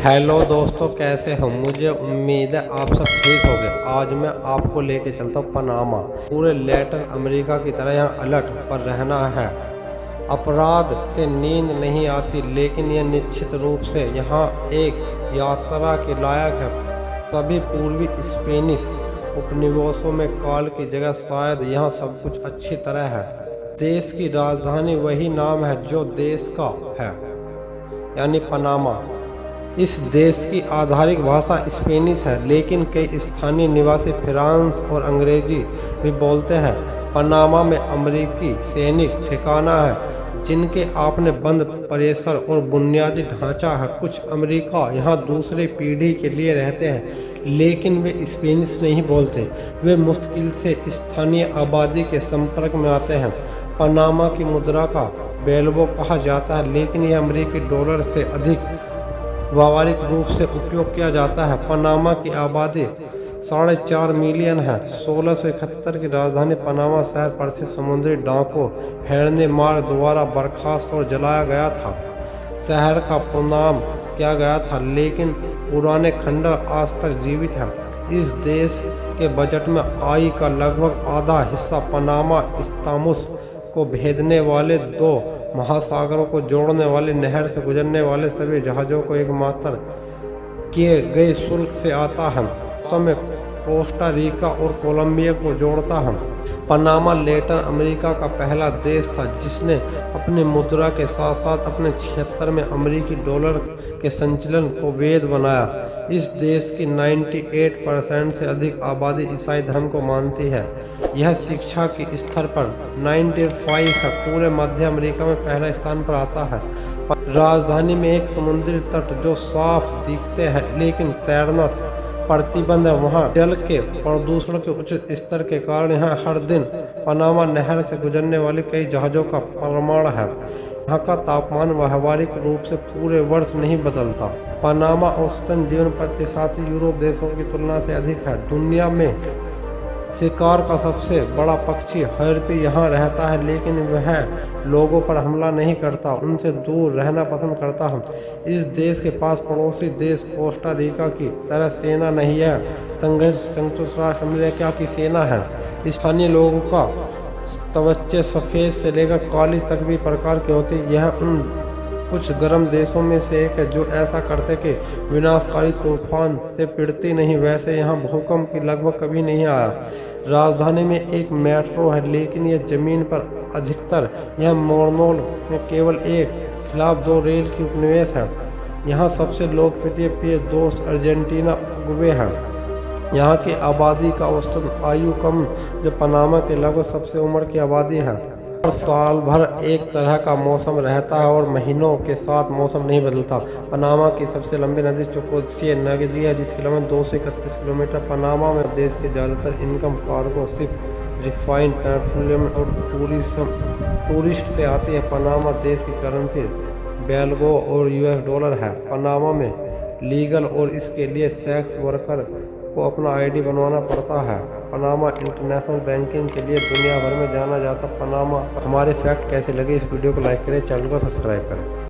Hello दोस्तों, कैसे हो? मुझे उम्मीद है आप सब ठीक होंगे। आज मैं आपको लेके चलता हूँ पनामा। पूरे लैटिन अमेरिका की तरह यहाँ अलर्ट पर रहना है। अपराध से नींद नहीं आती, लेकिन यह निश्चित रूप से यहाँ एक यात्रा के लायक है। सभी पूर्वी स्पेनिश उपनिवेशों में काल की जगह शायद यहाँ सब कुछ अच्छी तरह है। देश की राजधानी वही नाम है जो देश का है, यानी पनामा। इस देश की आधारिक भाषा स्पेनिश है, लेकिन कई स्थानीय निवासी फ्रांस और अंग्रेजी भी बोलते हैं। पनामा में अमेरिकी सैनिक ठिकाना है, जिनके आपने बंद परिसर और बुनियादी ढांचा है। कुछ अमेरिका यहाँ दूसरी पीढ़ी के लिए रहते हैं, लेकिन वे स्पेनिश नहीं बोलते। वे मुश्किल से स्थानीय आबादी के संपर्क में आते हैं। पनामा की मुद्रा का बेल्बो कहा जाता है, लेकिन यह अमेरिकी डॉलर से अधिक व्यावहारिक रूप से उपयोग किया जाता है। पनामा की आबादी 4.5 मिलियन है। 1671 की राजधानी पनामा शहर प्रसिद्ध समुद्री डाकुओं हेनरी मार द्वारा बर्खास्त और जलाया गया था। शहर का पुनर्नाम किया गया था, लेकिन पुराने खंडर आज तक जीवित हैं। इस देश के बजट में आय का लगभग आधा हिस्सा पनामा इस्तामुस को भेजने वाले 2 महासागरों को जोड़ने वाली नहर से गुजरने वाले सभी जहाज़ों को एकमात्र किए गए शुल्क से आता है। वास्तव में कोस्टा रिका और कोलंबिया को जोड़ता है। पनामा लैटिन अमेरिका का पहला देश था जिसने अपनी मुद्रा के साथ साथ अपने क्षेत्र में अमेरिकी डॉलर के संचलन को वैध बनाया। इस देश की 98% से अधिक आबादी ईसाई धर्म को मानती है। यह शिक्षा की स्तर पर 95 है। पूरे मध्य अमेरिका में पहला स्थान पर आता है। राजधानी में एक समुद्री तट जो साफ दिखते हैं, लेकिन तैरना प्रतिबंध है। वहाँ जल के प्रदूषण के उच्च स्तर के कारण यहाँ हर दिन पनामा नहर से गुजरने वाले कई जहाज़ों का प्रमाण है। यहाँ का तापमान व्यावहारिक रूप से पूरे वर्ष नहीं बदलता। पनामा औसतन जीवन प्रतिशत यूरोप देशों की तुलना से अधिक है। दुनिया में शिकार का सबसे बड़ा पक्षी हार्पी यहाँ रहता है, लेकिन वह लोगों पर हमला नहीं करता, उनसे दूर रहना पसंद करता है। इस देश के पास पड़ोसी देश कोस्टा रिका की तरह सेना नहीं है। संघर्ष संयुक्त राष्ट्र अमेरिका की सेना है। स्थानीय लोगों का त्वचा सफ़ेद से लेकर काली तक भी प्रकार के होते। यह उन कुछ गर्म देशों में से एक है जो ऐसा करते कि विनाशकारी तूफान से पीड़ती नहीं। वैसे यहाँ भूकंप की लगभग कभी नहीं आया। राजधानी में एक मेट्रो है, लेकिन यह जमीन पर अधिकतर। यह मोरनोल में केवल एक खिलाफ 2 रेल की उपनिवेश है। यहाँ सबसे लोकप्रिय प्रिय दोस्त अर्जेंटीना उरुग्वे है। यहाँ की आबादी का औसतन आयु कम, जो पनामा के लगभग सबसे उम्र की आबादी है। और साल भर एक तरह का मौसम रहता है और महीनों के साथ मौसम नहीं बदलता। पनामा की सबसे लंबी नदी चुकोत्सी नदी है, जिसकी लंबाई 231 किलोमीटर। पनामा में देश के ज़्यादातर income cargo ship, refined petroleum और टूरिस्ट से आती है। पनामा देश की करेंसी बेल्बो और US डॉलर है। पनामा में लीगल और इसके लिए सेक्स वर्कर को अपना ID बनवाना पड़ता है। पनामा इंटरनेशनल बैंकिंग के लिए दुनिया भर में जाना जाता। पनामा हमारे फैक्ट कैसे लगे, इस वीडियो को लाइक करें, चैनल को सब्सक्राइब करें।